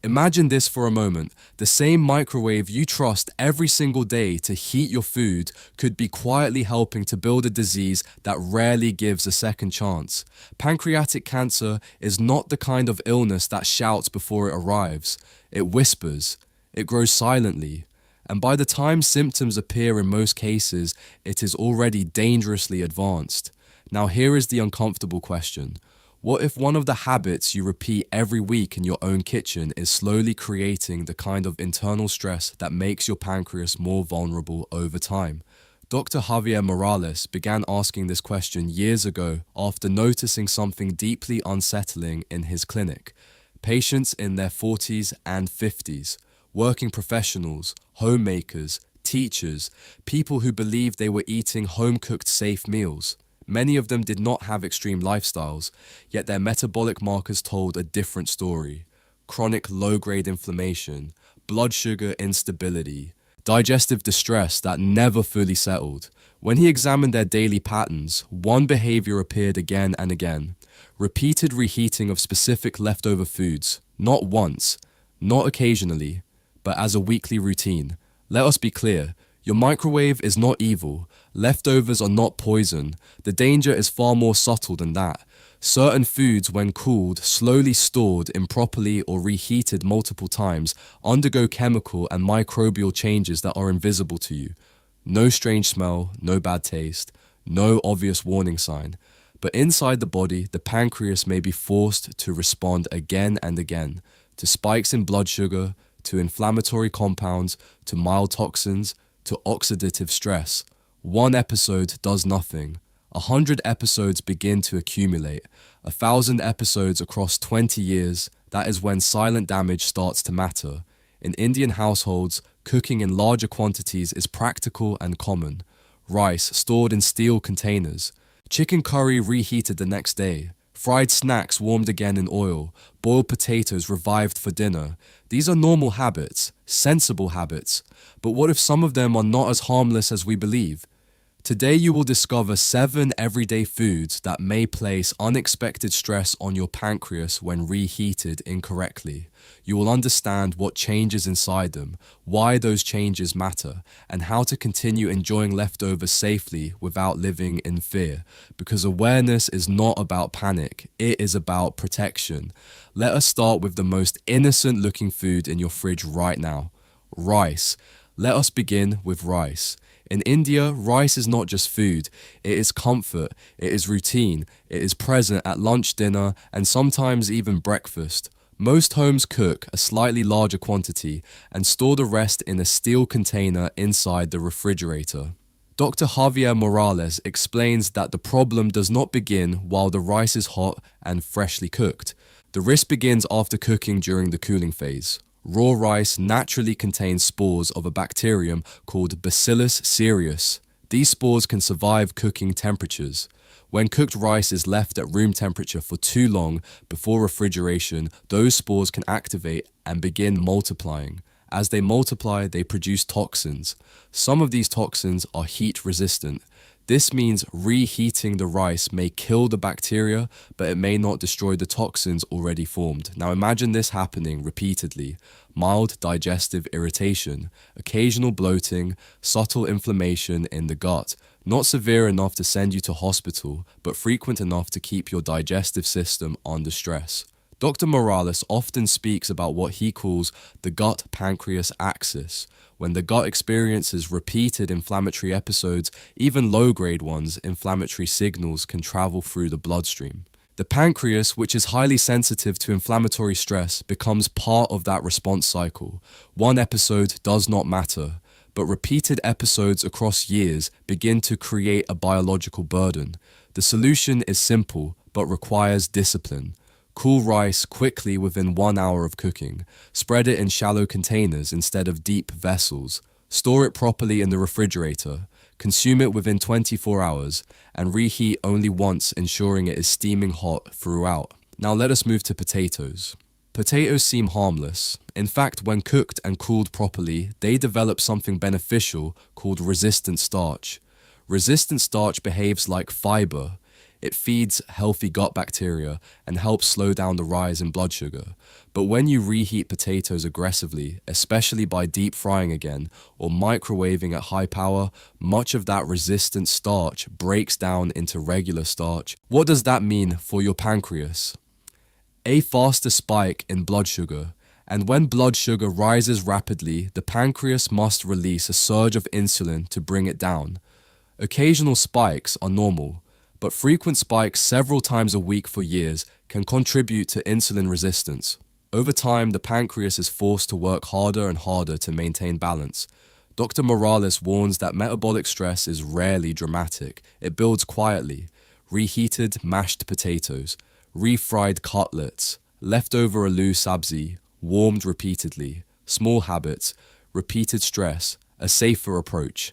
Imagine this for a moment. The same microwave you trust every single day to heat your food could be quietly helping to build a disease that rarely gives a second chance. Pancreatic cancer is not the kind of illness that shouts before it arrives. It whispers. It grows silently. And by the time symptoms appear in most cases, it is already dangerously advanced. Now here is the uncomfortable question. What if one of the habits you repeat every week in your own kitchen is slowly creating the kind of internal stress that makes your pancreas more vulnerable over time? Dr. Javier Morales began asking this question years ago after noticing something deeply unsettling in his clinic. Patients in their 40s and 50s, working professionals, homemakers, teachers, people who believed they were eating home-cooked safe meals. Many of them did not have extreme lifestyles, yet their metabolic markers told a different story. Chronic low-grade inflammation, blood sugar instability, digestive distress that never fully settled. When he examined their daily patterns, one behavior appeared again and again. Repeated reheating of specific leftover foods, not once, not occasionally, but as a weekly routine. Let us be clear. Your microwave is not evil. Leftovers are not poison. The danger is far more subtle than that. Certain foods, when cooled, slowly stored, improperly, or reheated multiple times, undergo chemical and microbial changes that are invisible to you. No strange smell, no bad taste, no obvious warning sign. But inside the body, the pancreas may be forced to respond again and again to spikes in blood sugar, to inflammatory compounds, to mild toxins, to oxidative stress. One episode does nothing. 100 episodes begin to accumulate. 1,000 episodes across 20 years, that is when silent damage starts to matter. In Indian households, cooking in larger quantities is practical and common. Rice stored in steel containers. Chicken curry reheated the next day. Fried snacks warmed again in oil. Boiled potatoes revived for dinner. These are normal habits, sensible habits. But what if some of them are not as harmless as we believe? Today you will discover 7 everyday foods that may place unexpected stress on your pancreas when reheated incorrectly. You will understand what changes inside them, why those changes matter, and how to continue enjoying leftovers safely without living in fear. Because awareness is not about panic, it is about protection. Let us start with the most innocent looking food in your fridge right now. Rice. Let us begin with rice. In India, rice is not just food, it is comfort, it is routine, it is present at lunch, dinner, and sometimes even breakfast. Most homes cook a slightly larger quantity and store the rest in a steel container inside the refrigerator. Dr. Javier Morales explains that the problem does not begin while the rice is hot and freshly cooked. The risk begins after cooking during the cooling phase. Raw rice naturally contains spores of a bacterium called Bacillus cereus. These spores can survive cooking temperatures. When cooked rice is left at room temperature for too long before refrigeration, those spores can activate and begin multiplying. As they multiply, they produce toxins. Some of these toxins are heat resistant. This means reheating the rice may kill the bacteria, but it may not destroy the toxins already formed. Now imagine this happening repeatedly. Mild digestive irritation, occasional bloating, subtle inflammation in the gut. Not severe enough to send you to hospital, but frequent enough to keep your digestive system under stress. Dr. Morales often speaks about what he calls the gut-pancreas axis. When the gut experiences repeated inflammatory episodes, even low-grade ones, inflammatory signals can travel through the bloodstream. The pancreas, which is highly sensitive to inflammatory stress, becomes part of that response cycle. One episode does not matter, but repeated episodes across years begin to create a biological burden. The solution is simple, but requires discipline. Cool rice quickly within 1 hour of cooking. Spread it in shallow containers instead of deep vessels. Store it properly in the refrigerator. Consume it within 24 hours and reheat only once, ensuring it is steaming hot throughout. Now let us move to potatoes. Potatoes seem harmless. In fact, when cooked and cooled properly, they develop something beneficial called resistant starch. Resistant starch behaves like fiber. It feeds healthy gut bacteria and helps slow down the rise in blood sugar. But when you reheat potatoes aggressively, especially by deep frying again or microwaving at high power, much of that resistant starch breaks down into regular starch. What does that mean for your pancreas? A faster spike in blood sugar. And when blood sugar rises rapidly, the pancreas must release a surge of insulin to bring it down. Occasional spikes are normal, but frequent spikes several times a week for years can contribute to insulin resistance. Over time, the pancreas is forced to work harder and harder to maintain balance. Dr. Morales warns that metabolic stress is rarely dramatic. It builds quietly. Reheated mashed potatoes, refried cutlets, leftover aloo sabzi, warmed repeatedly, small habits, repeated stress, a safer approach.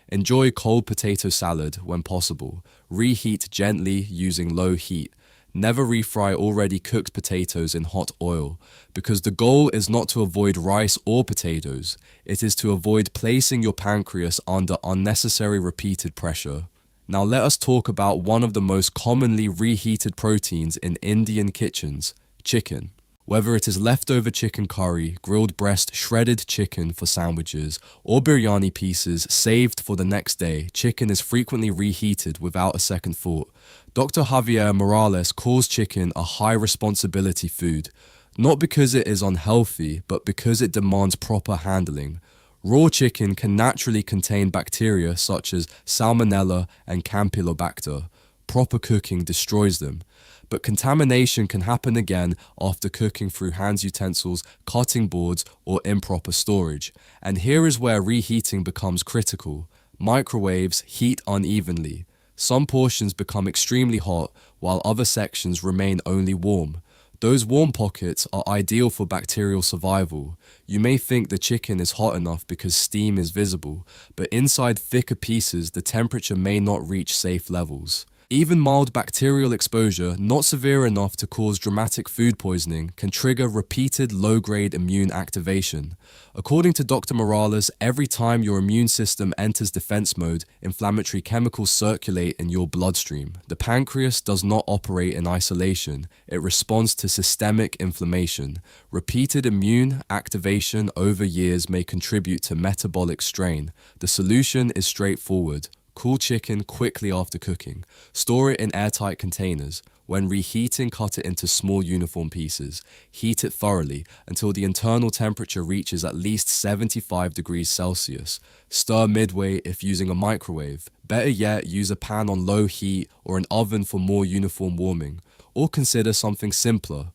Enjoy cold potato salad when possible. Reheat gently using low heat. Never refry already cooked potatoes in hot oil, because the goal is not to avoid rice or potatoes. It is to avoid placing your pancreas under unnecessary repeated pressure. Now let us talk about one of the most commonly reheated proteins in Indian kitchens, chicken. Whether it is leftover chicken curry, grilled breast, shredded chicken for sandwiches, or biryani pieces saved for the next day, chicken is frequently reheated without a second thought. Dr. Javier Morales calls chicken a high responsibility food, not because it is unhealthy, but because it demands proper handling. Raw chicken can naturally contain bacteria such as Salmonella and Campylobacter. Proper cooking destroys them. But contamination can happen again after cooking through hand utensils, cutting boards, or improper storage. And here is where reheating becomes critical. Microwaves heat unevenly. Some portions become extremely hot, while other sections remain only warm. Those warm pockets are ideal for bacterial survival. You may think the chicken is hot enough because steam is visible, but inside thicker pieces the temperature may not reach safe levels. Even mild bacterial exposure, not severe enough to cause dramatic food poisoning, can trigger repeated low-grade immune activation. According to Dr. Morales, every time your immune system enters defense mode, inflammatory chemicals circulate in your bloodstream. The pancreas does not operate in isolation. It responds to systemic inflammation. Repeated immune activation over years may contribute to metabolic strain. The solution is straightforward. Cool chicken quickly after cooking. Store it in airtight containers. When reheating, cut it into small uniform pieces. Heat it thoroughly until the internal temperature reaches at least 75 degrees Celsius. Stir midway if using a microwave. Better yet, use a pan on low heat or an oven for more uniform warming. Or consider something simpler.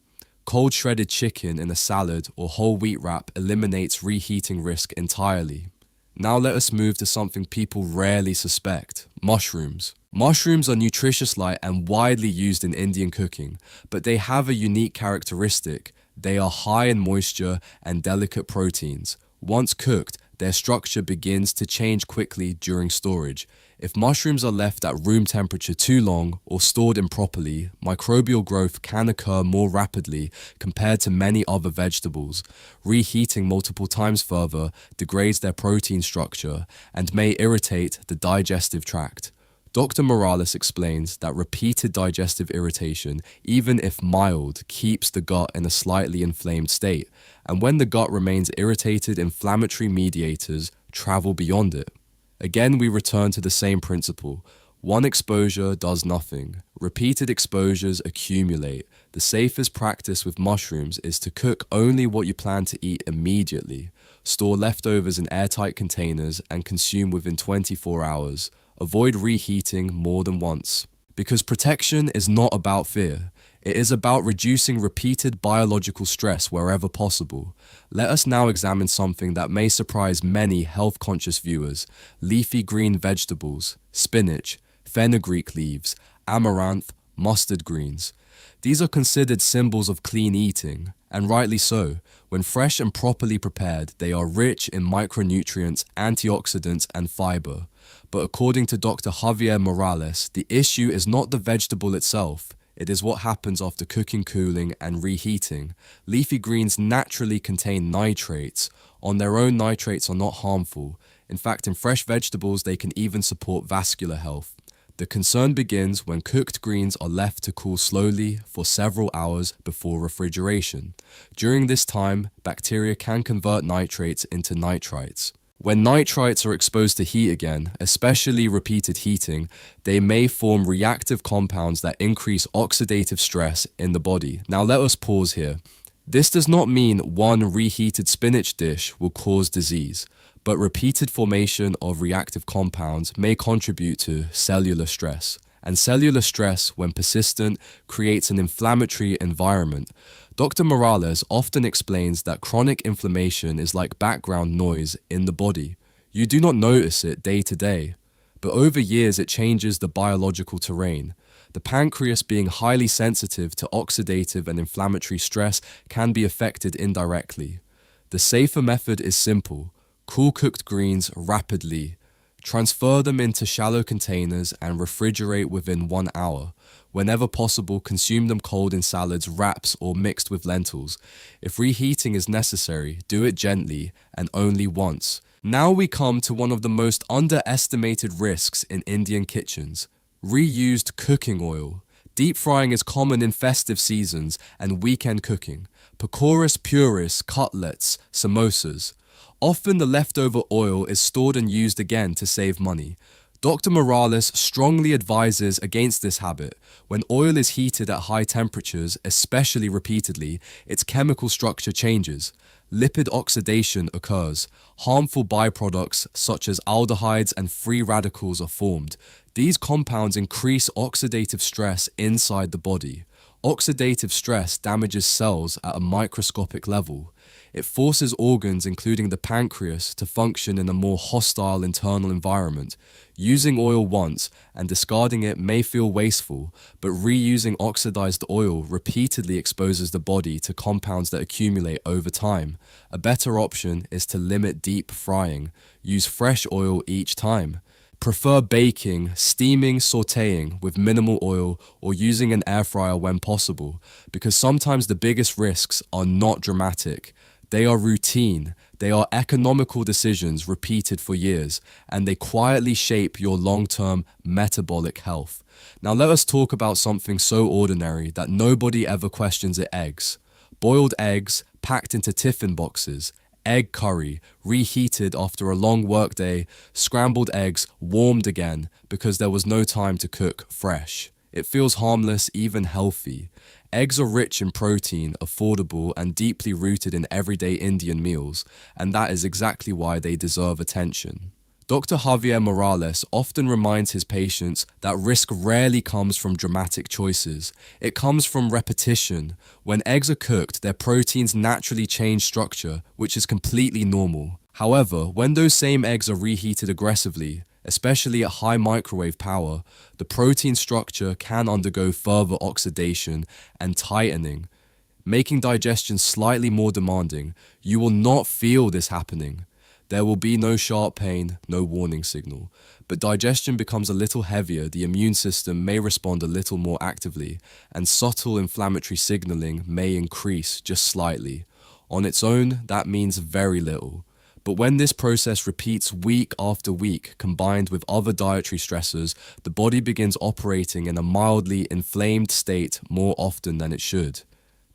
Cold shredded chicken in a salad or whole wheat wrap eliminates reheating risk entirely. Now let us move to something people rarely suspect, mushrooms. Mushrooms are nutritious light and widely used in Indian cooking, but they have a unique characteristic. They are high in moisture and delicate proteins. Once cooked, their structure begins to change quickly during storage. If mushrooms are left at room temperature too long or stored improperly, microbial growth can occur more rapidly compared to many other vegetables. Reheating multiple times further degrades their protein structure and may irritate the digestive tract. Dr. Morales explains that repeated digestive irritation, even if mild, keeps the gut in a slightly inflamed state, and when the gut remains irritated, inflammatory mediators travel beyond it. Again, we return to the same principle. One exposure does nothing. Repeated exposures accumulate. The safest practice with mushrooms is to cook only what you plan to eat immediately. Store leftovers in airtight containers and consume within 24 hours. Avoid reheating more than once. Because protection is not about fear. It is about reducing repeated biological stress wherever possible. Let us now examine something that may surprise many health-conscious viewers: leafy green vegetables, spinach, fenugreek leaves, amaranth, mustard greens. These are considered symbols of clean eating, and rightly so. When fresh and properly prepared, they are rich in micronutrients, antioxidants, and fiber. But according to Dr. Javier Morales, the issue is not the vegetable itself. It is what happens after cooking, cooling, and reheating. Leafy greens naturally contain nitrates. On their own, nitrates are not harmful. In fact, in fresh vegetables, they can even support vascular health. The concern begins when cooked greens are left to cool slowly for several hours before refrigeration. During this time, bacteria can convert nitrates into nitrites. When nitrites are exposed to heat again, especially repeated heating, they may form reactive compounds that increase oxidative stress in the body. Now let us pause here. This does not mean one reheated spinach dish will cause disease, but repeated formation of reactive compounds may contribute to cellular stress. And cellular stress, when persistent, creates an inflammatory environment. Dr. Morales often explains that chronic inflammation is like background noise in the body. You do not notice it day to day, but over years it changes the biological terrain. The pancreas, being highly sensitive to oxidative and inflammatory stress, can be affected indirectly. The safer method is simple. Cool cooked greens rapidly. Transfer them into shallow containers and refrigerate within 1 hour. Whenever possible, consume them cold in salads, wraps, or mixed with lentils. If reheating is necessary, do it gently and only once. Now we come to one of the most underestimated risks in Indian kitchens: reused cooking oil. Deep frying is common in festive seasons and weekend cooking. Pakoras, puris, cutlets, samosas. Often the leftover oil is stored and used again to save money. Dr. Morales strongly advises against this habit. When oil is heated at high temperatures, especially repeatedly, its chemical structure changes. Lipid oxidation occurs. Harmful byproducts such as aldehydes and free radicals are formed. These compounds increase oxidative stress inside the body. Oxidative stress damages cells at a microscopic level. It forces organs, including the pancreas, to function in a more hostile internal environment. Using oil once and discarding it may feel wasteful, but reusing oxidized oil repeatedly exposes the body to compounds that accumulate over time. A better option is to limit deep frying. Use fresh oil each time. Prefer baking, steaming, sautéing with minimal oil, or using an air fryer when possible, because sometimes the biggest risks are not dramatic. They are routine. They are economical decisions repeated for years, and they quietly shape your long-term metabolic health. Now let us talk about something so ordinary that nobody ever questions it: eggs. Boiled eggs packed into tiffin boxes. Egg curry, reheated after a long workday. Scrambled eggs warmed again because there was no time to cook fresh. It feels harmless, even healthy. Eggs are rich in protein, affordable, and deeply rooted in everyday Indian meals, and that is exactly why they deserve attention. Dr. Javier Morales often reminds his patients that risk rarely comes from dramatic choices. It comes from repetition. When eggs are cooked, their proteins naturally change structure, which is completely normal. However, when those same eggs are reheated aggressively, especially at high microwave power, the protein structure can undergo further oxidation and tightening, making digestion slightly more demanding. You will not feel this happening. There will be no sharp pain, no warning signal. But digestion becomes a little heavier, the immune system may respond a little more actively, and subtle inflammatory signaling may increase just slightly. On its own, that means very little. But when this process repeats week after week, combined with other dietary stressors, the body begins operating in a mildly inflamed state more often than it should.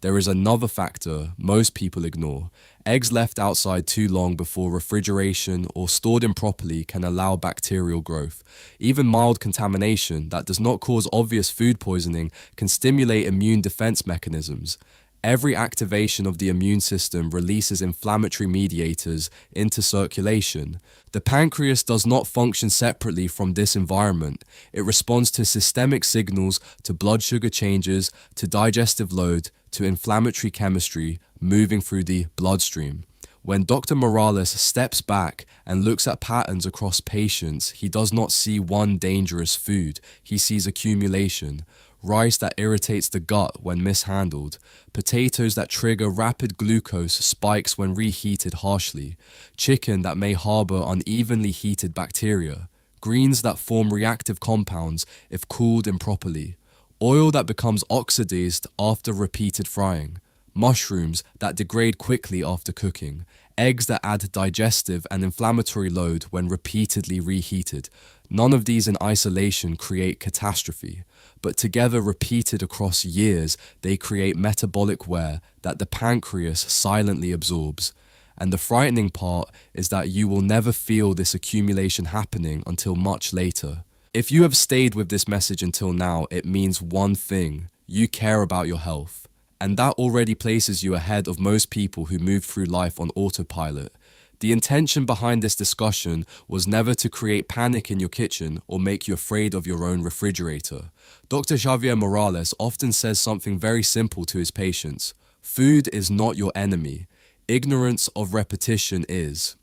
There is another factor most people ignore. Eggs left outside too long before refrigeration or stored improperly can allow bacterial growth. Even mild contamination that does not cause obvious food poisoning can stimulate immune defense mechanisms. Every activation of the immune system releases inflammatory mediators into circulation. The pancreas does not function separately from this environment. It responds to systemic signals, to blood sugar changes, to digestive load, to inflammatory chemistry moving through the bloodstream. When Dr. Morales steps back and looks at patterns across patients, he does not see one dangerous food. He sees accumulation. Rice that irritates the gut when mishandled, potatoes that trigger rapid glucose spikes when reheated harshly, chicken that may harbor unevenly heated bacteria, greens that form reactive compounds if cooled improperly, oil that becomes oxidized after repeated frying, mushrooms that degrade quickly after cooking, eggs that add digestive and inflammatory load when repeatedly reheated. None of these in isolation create catastrophe, but together repeated across years, they create metabolic wear that the pancreas silently absorbs. And the frightening part is that you will never feel this accumulation happening until much later. If you have stayed with this message until now, it means one thing: you care about your health. And that already places you ahead of most people who move through life on autopilot. The intention behind this discussion was never to create panic in your kitchen or make you afraid of your own refrigerator. Dr. Javier Morales often says something very simple to his patients: food is not your enemy. Ignorance of repetition is.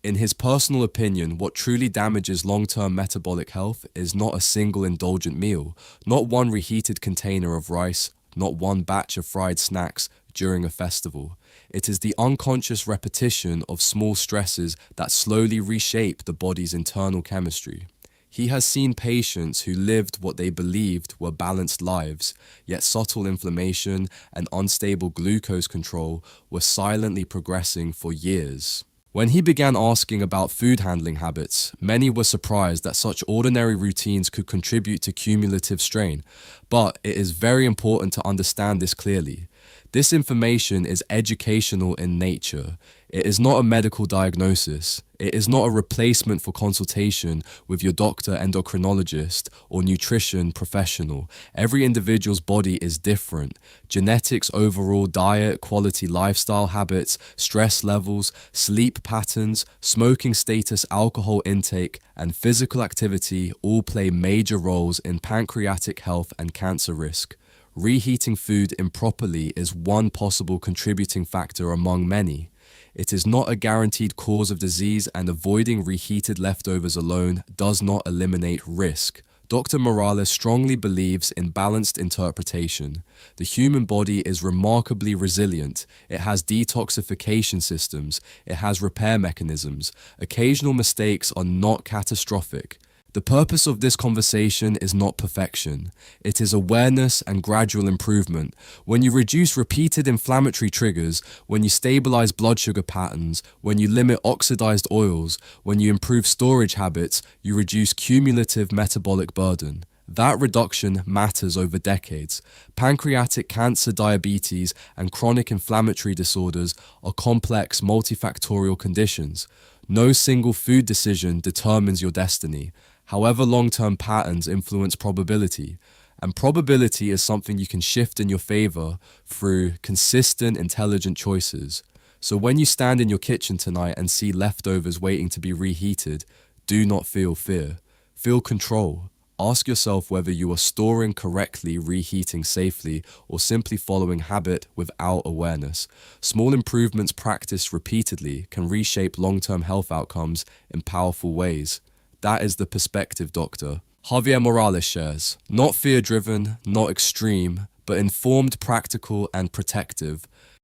In his personal opinion, what truly damages long-term metabolic health is not a single indulgent meal, not one reheated container of rice, not one batch of fried snacks during a festival. It is the unconscious repetition of small stresses that slowly reshape the body's internal chemistry. He has seen patients who lived what they believed were balanced lives, yet subtle inflammation and unstable glucose control were silently progressing for years. When he began asking about food handling habits, many were surprised that such ordinary routines could contribute to cumulative strain. But it is very important to understand this clearly. This information is educational in nature. It is not a medical diagnosis. It is not a replacement for consultation with your doctor, endocrinologist, or nutrition professional. Every individual's body is different. Genetics, overall diet, quality lifestyle habits, stress levels, sleep patterns, smoking status, alcohol intake, and physical activity all play major roles in pancreatic health and cancer risk. Reheating food improperly is one possible contributing factor among many. It is not a guaranteed cause of disease, and avoiding reheated leftovers alone does not eliminate risk. Dr. Morales strongly believes in balanced interpretation. The human body is remarkably resilient. It has detoxification systems. It has repair mechanisms. Occasional mistakes are not catastrophic. The purpose of this conversation is not perfection. It is awareness and gradual improvement. When you reduce repeated inflammatory triggers, when you stabilize blood sugar patterns, when you limit oxidized oils, when you improve storage habits, you reduce cumulative metabolic burden. That reduction matters over decades. Pancreatic cancer, diabetes, and chronic inflammatory disorders are complex, multifactorial conditions. No single food decision determines your destiny. However, long-term patterns influence probability, and probability is something you can shift in your favor through consistent, intelligent choices. So when you stand in your kitchen tonight and see leftovers waiting to be reheated, do not feel fear. Feel control. Ask yourself whether you are storing correctly, reheating safely, or simply following habit without awareness. Small improvements practiced repeatedly can reshape long-term health outcomes in powerful ways. That is the perspective Dr. Javier Morales shares. Not fear-driven, not extreme, but informed, practical, and protective.